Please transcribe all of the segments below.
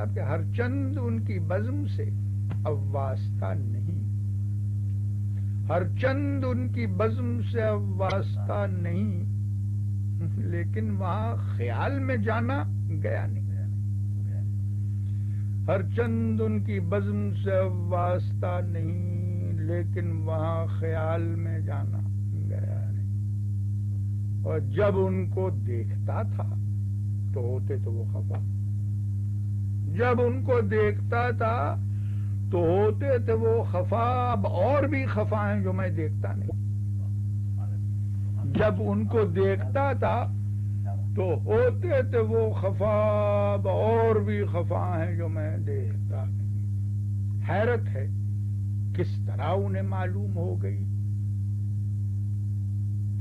صاحب کہ ہر چند ان کی بزم سے اب واسطہ نہیں، ہر چند ان کی بزم سے اب واسطہ نہیں، لیکن وہاں خیال میں جانا گیا نہیں، ہر چند ان کی بزم سے اب واسطہ نہیں، لیکن وہاں خیال میں جانا گیا نہیں، اور جب ان کو دیکھتا تھا تو ہوتے تو وہ خفا، جب ان کو دیکھتا تھا تو ہوتے تھے وہ خفا، اب اور بھی خفا ہیں جو میں دیکھتا نہیں، جب ان کو دیکھتا تھا تو ہوتے تھے وہ خفا، اب اور بھی خفا ہیں جو میں دیکھتا نہیں۔ حیرت ہے کس طرح انہیں معلوم ہو گئی،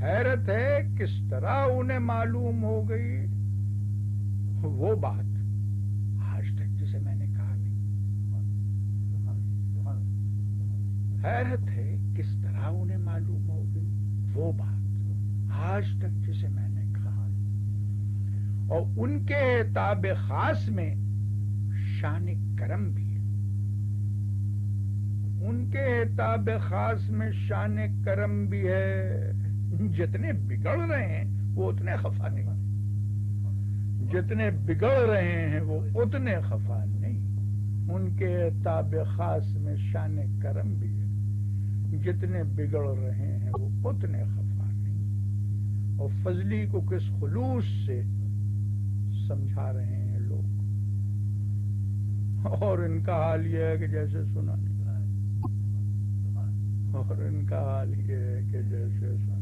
حیرت ہے کس طرح انہیں معلوم ہو گئی وہ بات آج تک جسے میں نے کہا نہیں، حیرت ہے کس طرح انہیں معلوم ہو گئی وہ بات آج تک جسے میں نے کہا، اور ان کے اعتاب خاص میں شان کرم بھی ہے، ان کے اعتاب خاص میں شان کرم بھی ہے، جتنے بگڑ رہے ہیں وہ اتنے خفا نہیں، جتنے بگڑ رہے ہیں وہ اتنے خفا نہیں، ان کے اعتاب خاص میں شان کرم بھی ہے، جتنے بگڑ رہے ہیں وہ اتنے خفا نہیں، اور فضلی کو کس خلوص سے سمجھا رہے ہیں لوگ، اور ان کا حال یہ ہے کہ جیسے سنا نہیں، اور ان کا حال یہ ہے کہ جیسے سنا